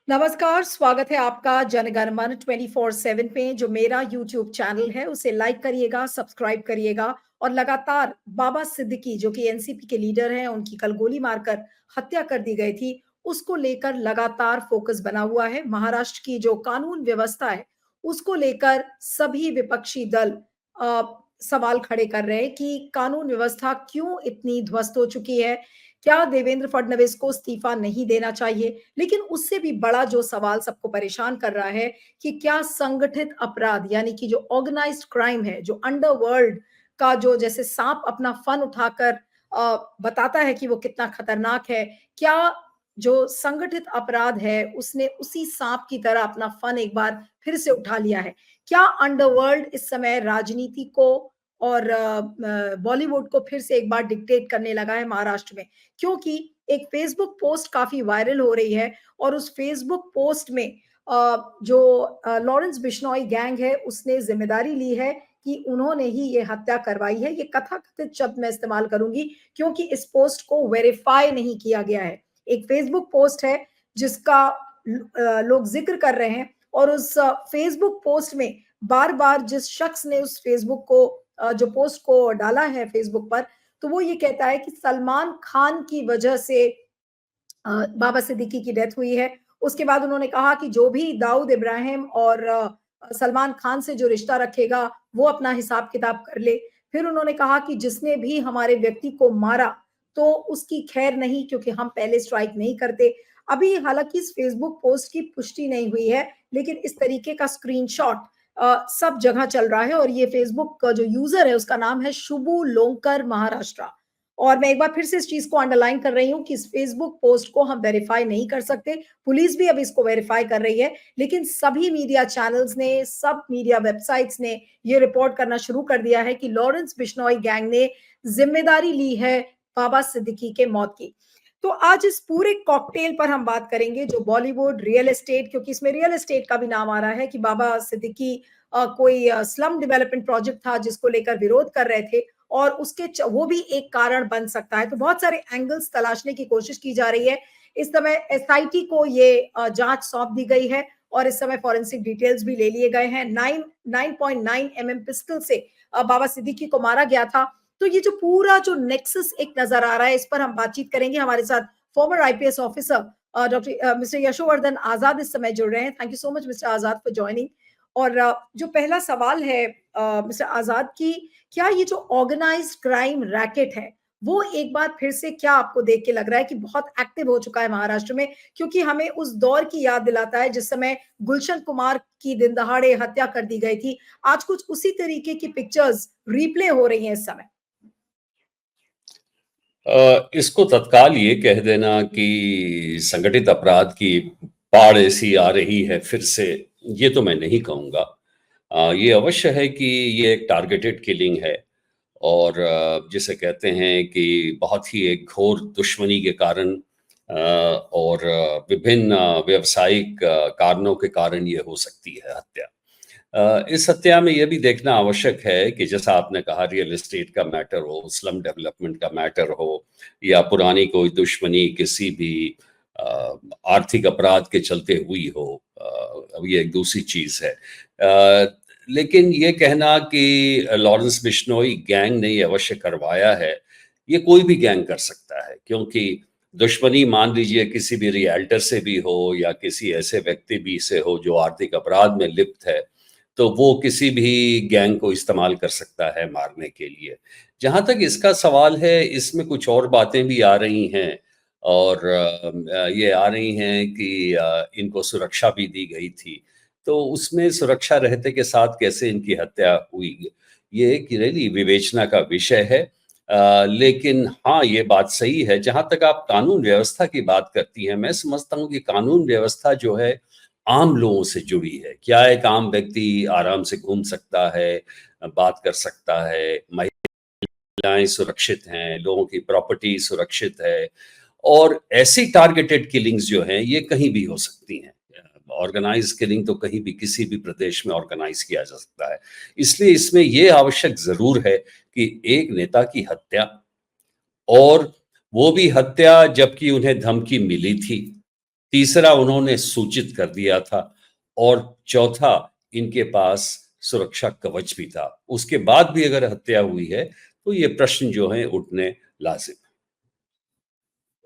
नमस्कार, स्वागत है आपका जनगण मन 24/7 पे। जो मेरा यूट्यूब चैनल है उसे लाइक करिएगा, सब्सक्राइब करिएगा और लगातार बाबा सिद्दीकी जो कि एनसीपी के लीडर हैं, उनकी कल गोली मारकर हत्या कर दी गई थी, उसको लेकर लगातार फोकस बना हुआ है। महाराष्ट्र की जो कानून व्यवस्था है, उसको लेकर सभी विपक्षी दल अ, सवाल खड़े कर रहे हैं कि कानून व्यवस्था क्यों इतनी ध्वस्त हो चुकी है? क्या देवेंद्र फडणवीस को इस्तीफा नहीं देना चाहिए? लेकिन उससे भी बड़ा जो सवाल सबको परेशान कर रहा है कि क्या संगठित अपराध यानी कि जो ऑर्गेनाइज्ड क्राइम है, जो अंडरवर्ल्ड का जो जैसे सांप अपना फन उठाकर बताता है कि वो कितना खतरनाक है, क्या जो संगठित अपराध है उसने उसी सांप की तरह अपना फन एक बार फिर से उठा लिया है? क्या अंडरवर्ल्ड इस समय राजनीति को और बॉलीवुड को फिर से एक बार डिक्टेट करने लगा है महाराष्ट्र में? क्योंकि एक फेसबुक पोस्ट काफी वायरल हो रही है और उस फेसबुक पोस्ट में जो लॉरेंस बिश्नोई गैंग है उसने जिम्मेदारी ली है कि उन्होंने ही ये हत्या करवाई है। ये कथाकथित शब्द मैं इस्तेमाल करूंगी क्योंकि इस पोस्ट को वेरीफाई नहीं किया गया है। एक फेसबुक पोस्ट है जिसका लोग जिक्र कर रहे हैं और उस फेसबुक पोस्ट में बार बार जिस शख्स ने उस फेसबुक को जो पोस्ट को डाला है फेसबुक पर, तो वो ये कहता है कि सलमान खान की वजह से बाबा सिद्दीकी की डेथ हुई है। उसके बाद उन्होंने कहा कि जो भी दाऊद इब्राहिम और सलमान खान से जो रिश्ता रखेगा, वो अपना हिसाब-किताब कर ले। फिर उन्होंने कहा कि जिसने भी हमारे व्यक्ति को मारा, तो उसकी खैर नहीं क्योंकि हम पहले स्ट्राइक नहीं करते। अभी हालाँकि इस फेसबुक पोस्ट की पुष्टि नहीं हुई है, लेकिन इस तरीके का स्क्रीनशॉट सब जगह चल रहा है और ये फेसबुक का जो यूज़र है, उसका नाम है शुभू लोंकर महाराष्ट्र। और मैं एक बार फिर से इस चीज को अंडरलाइन कर रही हूँ कि इस फेसबुक पोस्ट को हम वेरीफाई नहीं कर सकते। पुलिस भी अब इसको वेरीफाई कर रही है, लेकिन सभी मीडिया चैनल्स ने, सब मीडिया वेबसाइट्स ने ये रिपोर्ट करना शुरू कर दिया है कि लॉरेंस बिश्नोई गैंग ने जिम्मेदारी ली है बाबा सिद्दीकी के मौत की। तो आज इस पूरे कॉकटेल पर हम बात करेंगे, जो बॉलीवुड, रियल एस्टेट, क्योंकि इसमें रियल एस्टेट का भी नाम आ रहा है कि बाबा सिद्दीकी कोई स्लम डेवलपमेंट प्रोजेक्ट था जिसको लेकर विरोध कर रहे थे और उसके वो भी एक कारण बन सकता है। तो बहुत सारे एंगल्स तलाशने की कोशिश की जा रही है। इस समय एसआईटी को ये जांच सौंप दी गई है और इस समय फॉरेंसिक डिटेल्स भी ले लिए गए हैं। 9.9 mm पिस्टल से बाबा सिद्दीकी को मारा गया था। तो ये जो पूरा जो नेक्सस एक नजर आ रहा है, इस पर हम बातचीत करेंगे। हमारे साथ former IPS officer doctor mister Yashovardhan Azad इस समय जुड़ रहे हैं। Thank you so much mister Azad for joining. और जो पहला सवाल है मिस्टर आजाद की, क्या ये जो ऑर्गेनाइज्ड क्राइम रैकेट है, वो एक बार फिर से क्या आपको देख के लग रहा है कि बहुत एक्टिव हो चुका है महाराष्ट्र में? क्योंकि हमें उस दौर की याद दिलाता है जिस समय गुलशन कुमार की दिन दहाड़े हत्या कर दी गई थी। आज कुछ उसी तरीके की पिक्चर्स रिप्ले हो रही हैं इस समय। इसको तत्काल ये कह देना कि संगठित अपराध की बाढ़ ऐसी आ रही है फिर से, ये तो मैं नहीं कहूँगा। ये अवश्य है कि ये एक टारगेटेड किलिंग है और जिसे कहते हैं कि बहुत ही एक घोर दुश्मनी के कारण और विभिन्न व्यावसायिक कारणों के कारण ये हो सकती है हत्या। इस हत्या में यह भी देखना आवश्यक है कि जैसा आपने कहा, रियल एस्टेट का मैटर हो, स्लम डेवलपमेंट का मैटर हो या पुरानी कोई दुश्मनी किसी भी आर्थिक अपराध के चलते हुई हो, अब ये एक दूसरी चीज है। लेकिन ये कहना कि लॉरेंस बिश्नोई गैंग ने ये अवश्य करवाया है, ये कोई भी गैंग कर सकता है, क्योंकि दुश्मनी मान लीजिए किसी भी रियल्टर से भी हो या किसी ऐसे व्यक्ति भी से हो जो आर्थिक अपराध में लिप्त है, तो वो किसी भी गैंग को इस्तेमाल कर सकता है मारने के लिए। जहाँ तक इसका सवाल है, इसमें कुछ और बातें भी आ रही हैं और ये आ रही हैं कि इनको सुरक्षा भी दी गई थी। तो उसमें सुरक्षा रहते के साथ कैसे इनकी हत्या हुई, ये एक रियली विवेचना का विषय है। लेकिन हाँ, ये बात सही है। जहाँ तक आप कानून व्यवस्था की बात करती हैं, मैं समझता हूँ कि कानून व्यवस्था जो है आम लोगों से जुड़ी है। क्या एक आम व्यक्ति आराम से घूम सकता है, बात कर सकता है, महिलाएं सुरक्षित हैं, लोगों की प्रॉपर्टी सुरक्षित है, और ऐसी टारगेटेड किलिंग्स जो हैं ये कहीं भी हो सकती हैं। ऑर्गेनाइज किलिंग तो कहीं भी किसी भी प्रदेश में ऑर्गेनाइज किया जा सकता है। इसलिए इसमें ये आवश्यक जरूर है कि एक नेता की हत्या, और वो भी हत्या जबकि उन्हें धमकी मिली थी, तीसरा उन्होंने सूचित कर दिया था और चौथा इनके पास सुरक्षा कवच भी था। उसके बाद भी अगर हत्या हुई है तो ये प्रश्न जो हैं उठने लाजिम।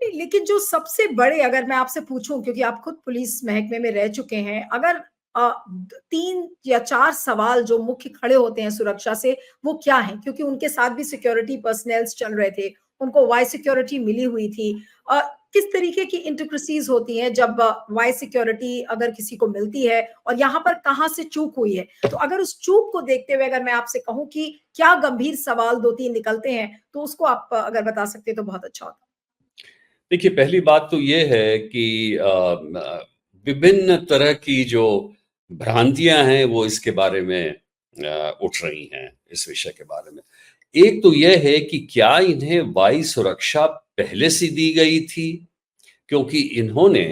लेकिन जो सबसे बड़े, अगर मैं आपसे पूछूं, क्योंकि आप खुद पुलिस महकमे में रह चुके हैं, अगर 3 या 4 सवाल जो मुख्य खड़े होते हैं सुरक्षा से, वो क्या है? क्योंकि उनके साथ भी सिक्योरिटी पर्सनल्स चल रहे थे, उनको वाई सिक्योरिटी मिली हुई थी। किस तरीके की इंट्रिकसीज होती हैं जब वाई सिक्योरिटी अगर किसी को मिलती है, और यहाँ पर कहाँ से चूक हुई है? तो अगर उस चूक को देखते हुए अगर मैं आपसे कहूं कि क्या गंभीर सवाल 2-3 निकलते हैं, तो उसको आप अगर बता सकते तो बहुत अच्छा होता। देखिए, पहली बात तो ये है कि विभिन्न तरह की जो भ्रांतियां हैं वो इसके बारे में उठ रही हैं, इस विषय के बारे में। एक तो यह है कि क्या इन्हें वायु सुरक्षा पहले से दी गई थी, क्योंकि इन्होंने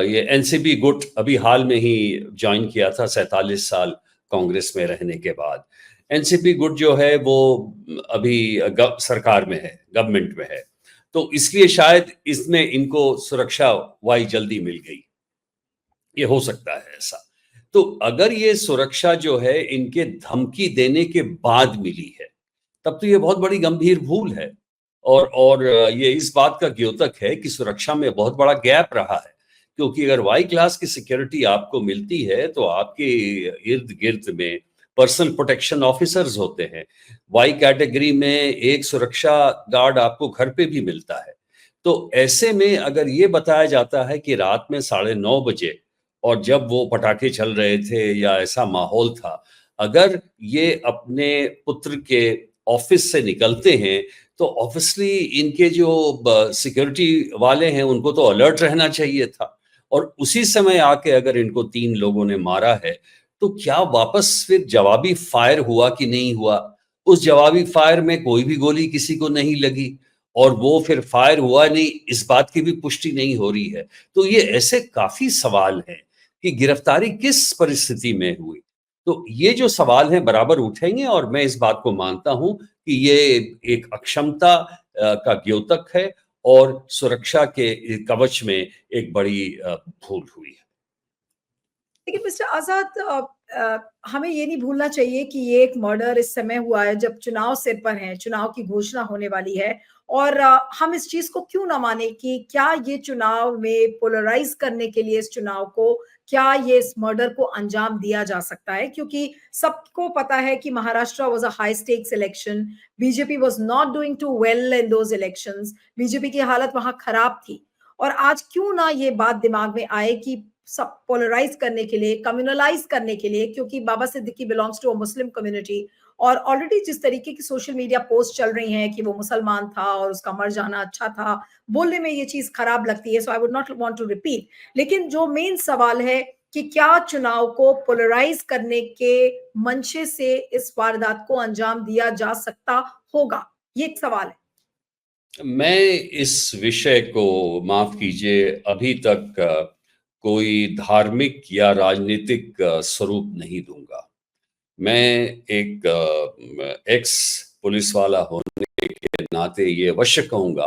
ये एनसीपी गुट अभी हाल में ही ज्वाइन किया था 47 साल कांग्रेस में रहने के बाद। एनसीपी गुट जो है वो अभी सरकार में है, गवर्नमेंट में है, तो इसलिए शायद इसमें इनको सुरक्षा वाई जल्दी मिल गई, ये हो सकता है ऐसा। तो अगर ये सुरक्षा जो है इनके धमकी देने के बाद मिली है, तब तो ये बहुत बड़ी गंभीर भूल है। और ये इस बात का द्योतक है कि सुरक्षा में बहुत बड़ा गैप रहा है, क्योंकि अगर वाई क्लास की सिक्योरिटी आपको मिलती है तो आपके इर्द गिर्द में पर्सनल प्रोटेक्शन ऑफिसर्स होते हैं। वाई कैटेगरी में एक सुरक्षा गार्ड आपको घर पे भी मिलता है। तो ऐसे में अगर ये बताया जाता है कि रात में 9:30 बजे और जब वो पटाखे चल रहे थे या ऐसा माहौल था, अगर ये अपने पुत्र के ऑफिस से निकलते हैं तो ऑब्वियसली इनके जो सिक्योरिटी वाले हैं उनको तो अलर्ट रहना चाहिए था, और उसी समय आके अगर इनको 3 लोगों ने मारा है तो क्या वापस फिर जवाबी फायर हुआ कि नहीं हुआ? उस जवाबी फायर में कोई भी गोली किसी को नहीं लगी और वो फिर फायर हुआ नहीं, इस बात की भी पुष्टि नहीं हो रही है। तो ये ऐसे काफी सवाल हैं कि गिरफ्तारी किस परिस्थिति में हुई। तो ये जो सवाल हैं बराबर उठेंगे, और मैं इस बात को मानता हूं कि ये एक अक्षमता का द्योतक है और सुरक्षा के कवच में एक बड़ी भूल हुई है। लेकिन मिस्टर आजाद, हमें ये नहीं भूलना चाहिए कि ये एक मर्डर इस समय हुआ है जब चुनाव सिर पर है, चुनाव की घोषणा होने वाली है, और हम इस चीज को क्यों ना माने कि क्या ये चुनाव में पोलराइज करने के लिए, इस चुनाव को, क्या ये इस मर्डर को अंजाम दिया जा सकता है? क्योंकि सबको पता है कि Maharashtra was a high stakes election, BJP was not doing too well in those elections, BJP की हालत वहां खराब थी, और आज क्यों ना ये बात दिमाग में आए कि सब पोलराइज करने के लिए, कम्युनलाइज करने के लिए, क्योंकि Baba Siddique belongs to a Muslim community, और ऑलरेडी जिस तरीके की सोशल मीडिया पोस्ट चल रही हैं कि वो मुसलमान था और उसका मर जाना अच्छा था, बोलने में ये चीज खराब लगती है, so I would not want to repeat. लेकिन जो मेन सवाल है कि क्या चुनाव को पोलराइज करने के मंशे से इस वारदात को अंजाम दिया जा सकता होगा, ये एक सवाल है। मैं इस विषय को, माफ कीजिए, अभी तक कोई धार्मिक या राजनीतिक स्वरूप नहीं दूंगा। मैं एक एक्स पुलिस वाला होने के नाते ये अवश्य कहूंगा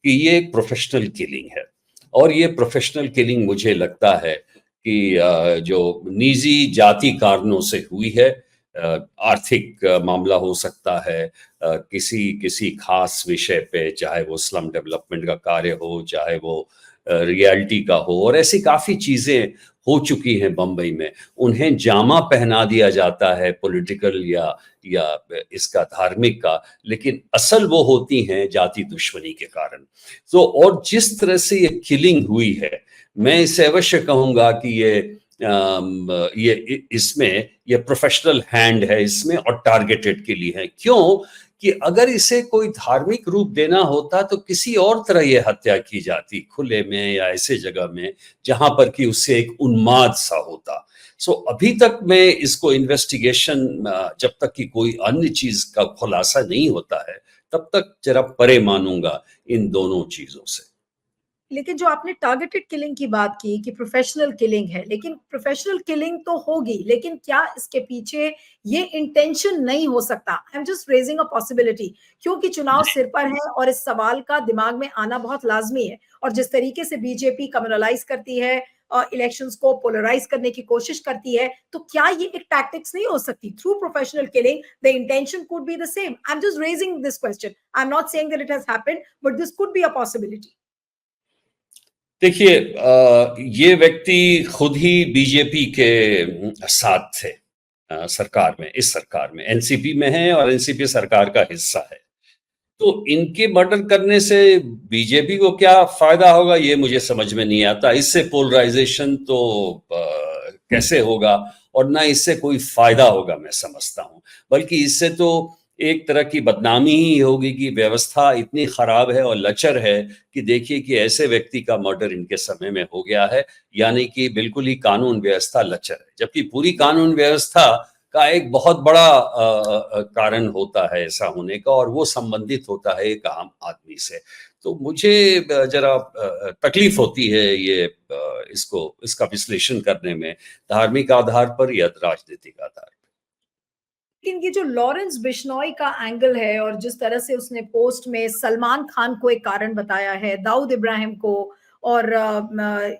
कि ये एक प्रोफेशनल किलिंग है, और ये प्रोफेशनल किलिंग मुझे लगता है कि जो निजी जाति कारणों से हुई है। आर्थिक मामला हो सकता है, किसी किसी खास विषय पे, चाहे वो स्लम डेवलपमेंट का कार्य हो, चाहे वो रियलिटी का हो, और ऐसी काफ़ी चीज़ें हो चुकी हैं बम्बई में। उन्हें जामा पहना दिया जाता है पॉलिटिकल या इसका धार्मिक का, लेकिन असल वो होती हैं जाति दुश्मनी के कारण। तो और जिस तरह से ये किलिंग हुई है, मैं इसे अवश्य कहूँगा कि इसमें ये प्रोफेशनल हैंड है इसमें, और टारगेटेड के लिए है। क्यों? कि अगर इसे कोई धार्मिक रूप देना होता तो किसी और तरह ये हत्या की जाती, खुले में या ऐसे जगह में जहां पर कि उससे एक उन्माद सा होता। सो अभी तक मैं इसको इन्वेस्टिगेशन, जब तक कि कोई अन्य चीज का खुलासा नहीं होता है, तब तक जरा परे मानूंगा इन दोनों चीजों से। लेकिन जो आपने टारगेटेड किलिंग की बात की कि प्रोफेशनल किलिंग है, लेकिन प्रोफेशनल किलिंग तो होगी, लेकिन क्या इसके पीछे ये इंटेंशन नहीं हो सकता? I am just raising a possibility, क्योंकि चुनाव सिर पर है और इस सवाल का दिमाग में आना बहुत लाजमी है। और जिस तरीके से बीजेपी कम्युनलाइज करती है, इलेक्शंस को पोलराइज करने की कोशिश करती है, तो क्या ये एक टैक्टिक्स नहीं हो सकती? Through professional killing the intention could be the same. I am just raising this question, I am not saying that it has happened, but this could be a possibility. देखिए, ये व्यक्ति खुद ही बीजेपी के साथ थे, सरकार में, इस सरकार में एनसीपी में है और एनसीपी सरकार का हिस्सा है। तो इनके मर्डर करने से बीजेपी को क्या फायदा होगा, ये मुझे समझ में नहीं आता। इससे पोलराइजेशन तो कैसे होगा, और ना इससे कोई फायदा होगा, मैं समझता हूँ। बल्कि इससे तो एक तरह की बदनामी ही होगी कि व्यवस्था इतनी खराब है और लचर है कि देखिए कि ऐसे व्यक्ति का मर्डर इनके समय में हो गया है, यानी कि बिल्कुल ही कानून व्यवस्था लचर है। जबकि पूरी कानून व्यवस्था का एक बहुत बड़ा कारण होता है ऐसा होने का, और वो संबंधित होता है एक आम आदमी से। तो मुझे जरा तकलीफ होती है ये इसका विश्लेषण करने में, धार्मिक आधार पर या राजनीतिक आधार पर। लेकिन ये जो लॉरेंस बिश्नोई का एंगल है और जिस तरह से उसने पोस्ट में सलमान खान को एक कारण बताया है, दाऊद इब्राहिम को, और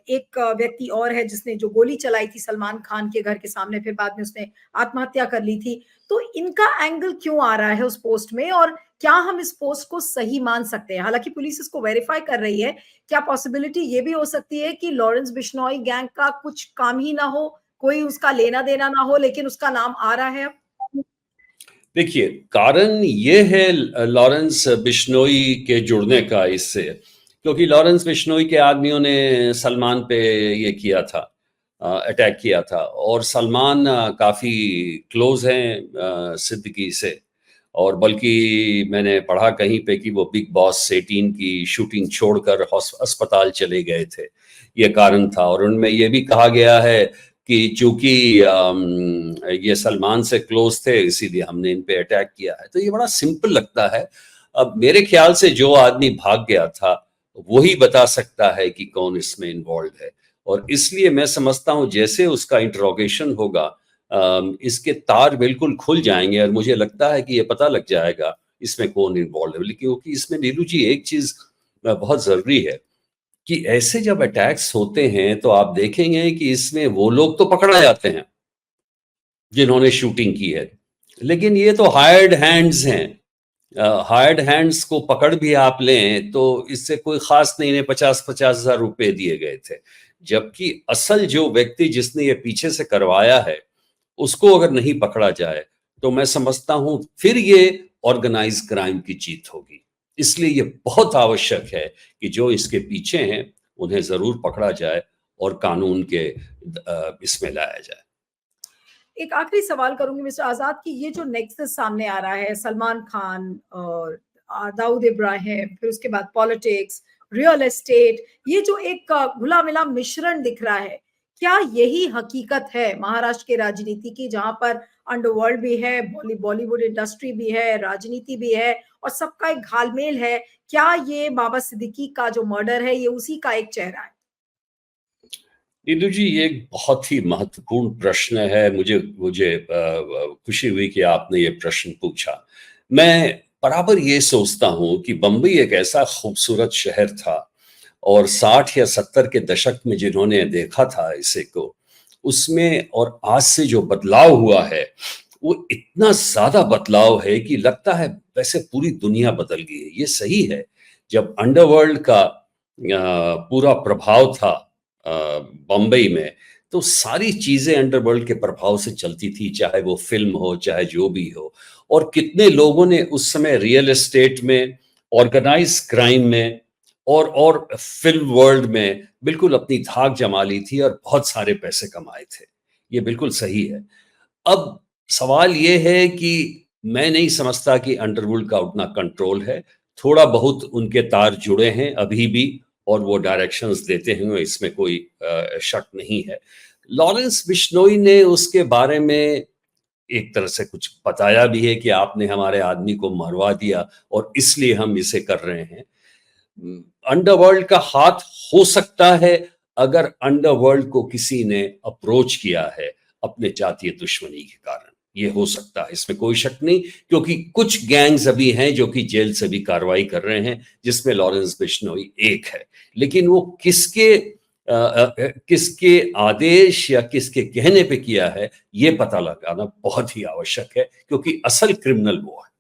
एक व्यक्ति और है जिसने जो गोली चलाई थी सलमान खान के घर के सामने, फिर बाद में उसने आत्महत्या कर ली थी। तो इनका एंगल क्यों आ रहा है उस पोस्ट में, और क्या हम इस पोस्ट को सही मान सकते हैं? हालांकि पुलिस इसको वेरीफाई कर रही है। क्या पॉसिबिलिटी ये भी हो सकती है कि लॉरेंस बिश्नोई गैंग का कुछ काम ही ना हो, कोई उसका लेना देना ना हो, लेकिन उसका नाम आ रहा है अब? देखिए, कारण ये है लॉरेंस बिश्नोई के जुड़ने का इससे, क्योंकि लॉरेंस बिश्नोई के आदमियों ने सलमान पे ये किया था, अटैक किया था, और सलमान काफ़ी क्लोज हैं सिद्दीकी से। और बल्कि मैंने पढ़ा कहीं पे कि वो बिग बॉस 18 की शूटिंग छोड़कर अस्पताल चले गए थे, ये कारण था। और उनमें ये भी कहा गया है कि चूंकि ये सलमान से क्लोज थे, इसीलिए हमने इन पे अटैक किया है। तो ये बड़ा सिंपल लगता है। अब मेरे ख्याल से जो आदमी भाग गया था वही बता सकता है कि कौन इसमें इन्वॉल्व है, और इसलिए मैं समझता हूँ जैसे उसका इंट्रोगेशन होगा, इसके तार बिल्कुल खुल जाएंगे, और मुझे लगता है कि ये पता लग जाएगा इसमें कौन इन्वॉल्व है। क्योंकि इसमें नीलू जी एक चीज बहुत जरूरी है कि ऐसे जब अटैक्स होते हैं तो आप देखेंगे कि इसमें वो लोग तो पकड़ा जाते हैं जिन्होंने शूटिंग की है, लेकिन ये तो हायर्ड हैंड्स हैं। हायर्ड हैंड्स को पकड़ भी आप लें तो इससे कोई खास नहीं, इन्हें 50-50 हजार रुपए दिए गए थे। जबकि असल जो व्यक्ति जिसने ये पीछे से करवाया है, उसको अगर नहीं पकड़ा जाए तो मैं समझता हूं फिर ये ऑर्गेनाइज क्राइम की जीत होगी। इसलिए ये बहुत आवश्यक है कि जो इसके पीछे हैं उन्हें जरूर पकड़ा जाए और कानून के इसमें लाया जाए। एक आखिरी सवाल करूंगी मिस्टर आजाद कि ये जो नेक्सस सामने आ रहा है, सलमान खान और दाऊद इब्राहिम, फिर उसके बाद पॉलिटिक्स, रियल एस्टेट, ये जो एक घुला मिला मिश्रण दिख रहा है, क्या यही हकीकत है महाराष्ट्र की राजनीति की, जहां पर अंडरवर्ल्ड भी है, बॉलीवुड इंडस्ट्री भी है, राजनीति भी है, और सबका एक घालमेल है? क्या ये बाबा सिद्दीकी का जो मर्डर है ये उसी का एक चेहरा है? नीतू जी, ये एक बहुत ही महत्वपूर्ण प्रश्न है। मुझे मुझे खुशी हुई कि आपने ये प्रश्न पूछा। मैं बराबर ये सोचता हूँ कि बम्बई एक ऐसा खूबसूरत शहर था, और 60 या 70 के दशक में जिन्होंने देखा था इसे को, उसमें और आज से जो बदलाव हुआ है वो इतना ज्यादा बदलाव है कि लगता है वैसे पूरी दुनिया बदल गई है। ये सही है। जब अंडरवर्ल्ड का पूरा प्रभाव था बम्बई में, तो सारी चीजें अंडरवर्ल्ड के प्रभाव से चलती थी, चाहे वो फिल्म हो चाहे जो भी हो। और कितने लोगों ने उस समय रियल एस्टेट में, ऑर्गेनाइज क्राइम में और फिल्म वर्ल्ड में बिल्कुल अपनी धाक जमा ली थी और बहुत सारे पैसे कमाए थे। ये बिल्कुल सही है। अब सवाल ये है कि मैं नहीं समझता कि अंडरवर्ल्ड का उतना कंट्रोल है। थोड़ा बहुत उनके तार जुड़े हैं अभी भी, और वो डायरेक्शंस देते हैं, इसमें कोई शक नहीं है। लॉरेंस बिश्नोई ने उसके बारे में एक तरह से कुछ बताया भी है कि आपने हमारे आदमी को मरवा दिया और इसलिए हम इसे कर रहे हैं। अंडरवर्ल्ड का हाथ हो सकता है अगर अंडरवर्ल्ड को किसी ने अप्रोच किया है अपने जातीय दुश्मनी के कारण, ये हो सकता है, इसमें कोई शक नहीं, क्योंकि कुछ गैंग्स अभी हैं जो कि जेल से भी कार्रवाई कर रहे हैं, जिसमें लॉरेंस बिश्नोई एक है। लेकिन वो किसके आदेश या किसके कहने पे किया है, ये पता लगाना बहुत ही आवश्यक है, क्योंकि असल क्रिमिनल वो है।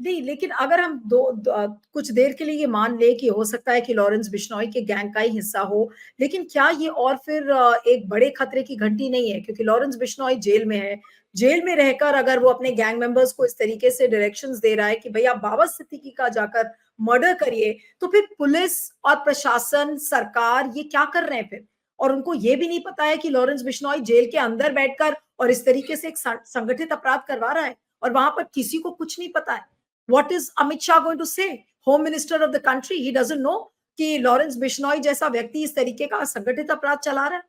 नहीं, लेकिन अगर हम कुछ देर के लिए ये मान लें कि हो सकता है कि लॉरेंस बिश्नोई के गैंग का ही हिस्सा हो, लेकिन क्या ये और फिर एक बड़े खतरे की घंटी नहीं है? क्योंकि लॉरेंस बिश्नोई जेल में है। जेल में रहकर अगर वो अपने गैंग मेंबर्स को इस तरीके से डायरेक्शंस दे रहा है कि भई आप बाबा सिद्दीकी का जाकर मर्डर करिए, तो फिर पुलिस और प्रशासन, सरकार ये क्या कर रहे हैं फिर? और उनको ये भी नहीं पता है कि लॉरेंस बिश्नोई जेल के अंदर बैठकर और इस तरीके से एक संगठित अपराध करवा रहा है और वहां पर किसी को कुछ नहीं पता है। What is Amit Shah going to say? Home Minister of the country, he doesn't know कि लॉरेंस बिश्नोई जैसा व्यक्ति इस तरीके का संगठित अपराध चला रहा है।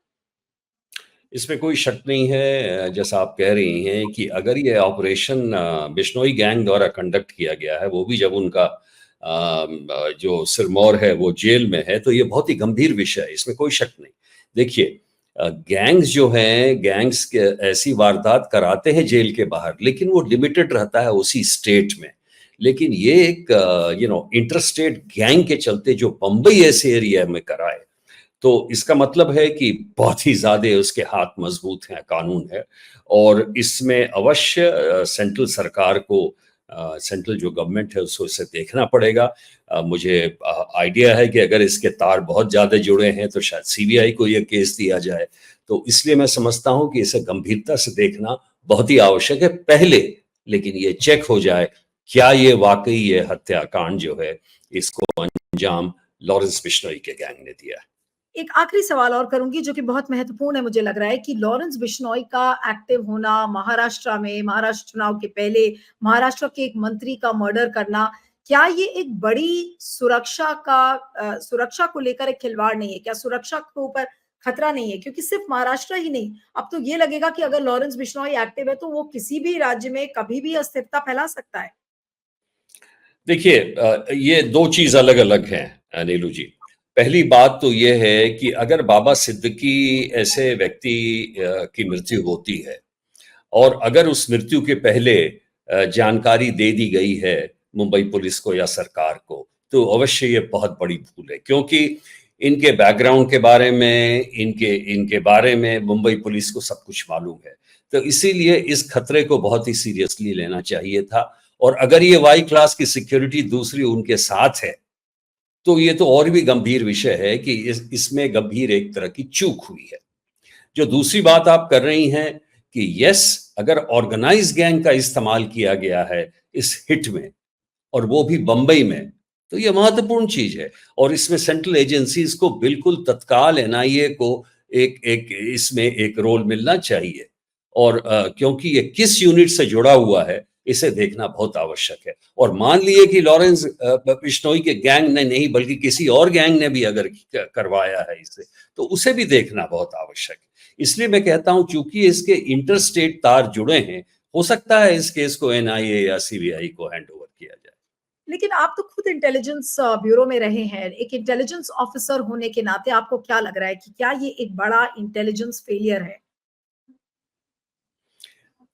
इसमें कोई शक नहीं है, जैसा आप कह रही हैं कि अगर ये ऑपरेशन बिश्नोई गैंग द्वारा कंडक्ट किया गया है, वो भी जब उनका जो सिरमौर है वो जेल में है, तो ये बहुत ही गंभीर विषय है, इसमें कोई शक नहीं। देखिए, गैंग्स जो हैं, गैंग्स के ऐसी वारदात कराते हैं जेल के बाहर, लेकिन वो लिमिटेड रहता है उसी स्टेट में। लेकिन ये एक इंटर स्टेट गैंग के चलते जो बम्बई ऐसे एरिया में कराए, तो इसका मतलब है कि बहुत ही ज़्यादा उसके हाथ मजबूत हैं, कानून है, और इसमें अवश्य सेंट्रल सरकार को, सेंट्रल जो गवर्नमेंट है उसको इसे देखना पड़ेगा। मुझे आइडिया है कि अगर इसके तार बहुत ज़्यादा जुड़े हैं तो शायद सीबीआई को ये केस दिया जाए। तो इसलिए मैं समझता हूँ कि इसे गंभीरता से देखना बहुत ही आवश्यक है पहले, लेकिन ये चेक हो जाए क्या ये वाकई ये हत्याकांड जो है इसको अंजाम लॉरेंस बिश्नोई के गैंग ने दिया है। एक आखिरी सवाल और करूंगी जो कि बहुत महत्वपूर्ण है, मुझे लग रहा है कि लॉरेंस बिश्नोई का एक्टिव होना महाराष्ट्र में, महाराष्ट्र चुनाव के पहले महाराष्ट्र के एक मंत्री का मर्डर करना, क्या ये एक बड़ी सुरक्षा को लेकर एक खिलवाड़ नहीं है? क्या सुरक्षा के ऊपर खतरा नहीं है? क्योंकि सिर्फ महाराष्ट्र ही नहीं, अब तो ये लगेगा कि अगर लॉरेंस बिश्नोई एक्टिव है तो वो किसी भी राज्य में कभी भी अस्थिरता फैला सकता है। देखिए, ये दो चीज अलग अलग हैं नीलू जी। पहली बात तो ये है कि अगर बाबा सिद्दीकी ऐसे व्यक्ति की मृत्यु होती है और अगर उस मृत्यु के पहले जानकारी दे दी गई है मुंबई पुलिस को या सरकार को, तो अवश्य ये बहुत बड़ी भूल है, क्योंकि इनके बैकग्राउंड के बारे में, इनके इनके बारे में मुंबई पुलिस को सब कुछ मालूम है। तो इसीलिए इस खतरे को बहुत ही सीरियसली लेना चाहिए था। और अगर ये वाई क्लास की सिक्योरिटी दूसरी उनके साथ है, तो ये तो और भी गंभीर विषय है कि इसमें गंभीर एक तरह की चूक हुई है। जो दूसरी बात आप कर रही हैं कि यस, अगर ऑर्गेनाइज गैंग का इस्तेमाल किया गया है इस हिट में, और वो भी बंबई में, तो ये महत्वपूर्ण चीज है। और इसमें सेंट्रल एजेंसीज को बिल्कुल तत्काल एनआईए को एक एक इसमें एक रोल मिलना चाहिए। और क्योंकि ये किस यूनिट से जुड़ा हुआ है इसे देखना बहुत आवश्यक है। और मान लिए कि लॉरेंस बिश्नोई के गैंग ने नहीं बल्कि किसी और गैंग ने भी अगर करवाया है इसे, तो उसे भी देखना बहुत आवश्यक है। इसलिए मैं कहता हूं चूंकि इसके इंटरस्टेट तार जुड़े हैं, हो सकता है इस केस को एनआईए या सीबीआई को हैंड ओवर किया जाए। लेकिन आप तो खुद इंटेलिजेंस ब्यूरो में रहे हैं, एक इंटेलिजेंस ऑफिसर होने के नाते आपको क्या लग रहा है कि क्या ये एक बड़ा इंटेलिजेंस फेलियर है?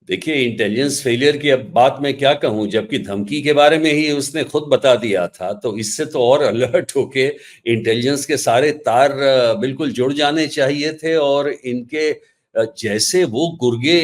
देखिए, इंटेलिजेंस फेलियर की अब बात मैं क्या कहूं, जबकि धमकी के बारे में ही उसने खुद बता दिया था, तो इससे तो और अलर्ट होके इंटेलिजेंस के सारे तार बिल्कुल जुड़ जाने चाहिए थे। और इनके जैसे वो गुर्गे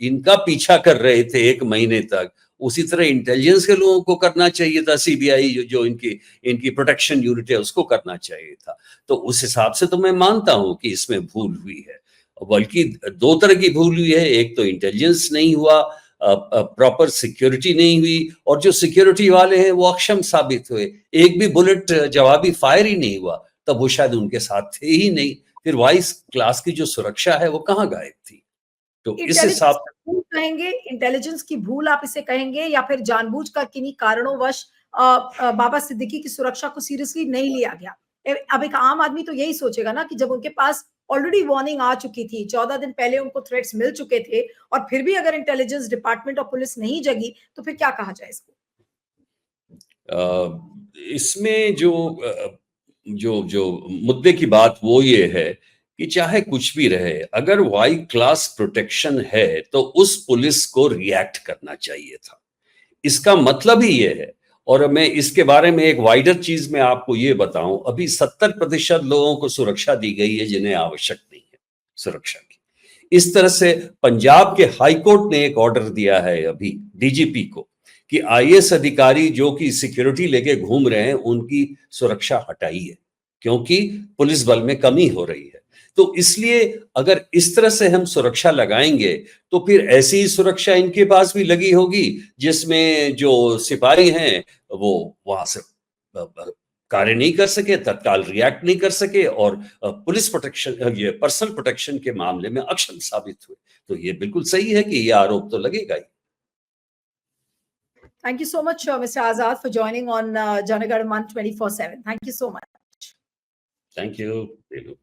इनका पीछा कर रहे थे 1 महीने तक, उसी तरह इंटेलिजेंस के लोगों को करना चाहिए था। सीबीआई जो इनकी इनकी प्रोटेक्शन यूनिट है उसको करना चाहिए था। तो उस हिसाब से तो मैं मानता हूं कि इसमें भूल हुई है, बल्कि दो तरह की भूल हुई है। एक तो इंटेलिजेंस नहीं हुआ, प्रॉपर सिक्योरिटी नहीं हुई, और जो सिक्योरिटी वाले हैं वो अक्षम साबित हुए। एक भी बुलेट जवाबी फायर ही नहीं हुआ, तब वो शायद उनके साथ थे ही नहीं। फिर वाइस क्लास की जो सुरक्षा है वो कहाँ गायब थी? तो इस इंटेलिजेंस हिसाब की भूल कहेंगे, इंटेलिजेंस की भूल आप इसे कहेंगे, या फिर जानबूझकर किन्हीं कारणोंवश बाबा सिद्दीकी की सुरक्षा को सीरियसली नहीं लिया गया? अब एक आम आदमी तो यही सोचेगा ना कि जब उनके पास ऑलरेडी वार्निंग आ चुकी थी, 14 दिन पहले उनको थ्रेट्स मिल चुके थे और फिर भी अगर इंटेलिजेंस डिपार्टमेंट और पुलिस नहीं जगी, तो फिर क्या कहा जाए इसको? इसमें जो मुद्दे की बात वो ये है कि चाहे कुछ भी रहे, अगर वाई क्लास प्रोटेक्शन है तो उस पुलिस को रिएक्ट करना चाहिए था। इसका मतलब ही ये है। और मैं इसके बारे में एक वाइडर चीज में आपको ये बताऊं, अभी 70% लोगों को सुरक्षा दी गई है जिन्हें आवश्यक नहीं है सुरक्षा की। इस तरह से पंजाब के हाई कोर्ट ने एक ऑर्डर दिया है अभी डीजीपी को कि आईएएस अधिकारी जो कि सिक्योरिटी लेके घूम रहे हैं उनकी सुरक्षा हटाइए, क्योंकि पुलिस बल में कमी हो रही है। तो इसलिए अगर इस तरह से हम सुरक्षा लगाएंगे तो फिर ऐसी ही सुरक्षा इनके पास भी लगी होगी जिसमें जो सिपाही हैं वो वहां से कार्य नहीं कर सके, तत्काल रिएक्ट नहीं कर सके और पुलिस प्रोटेक्शन, ये पर्सनल प्रोटेक्शन के मामले में अक्षम साबित हुए। तो ये बिल्कुल सही है कि ये आरोप तो लगेगा ही। Thank you so much, Mr. Azad, for joining on Janagarman 24/7. Thank you so much. Thank you.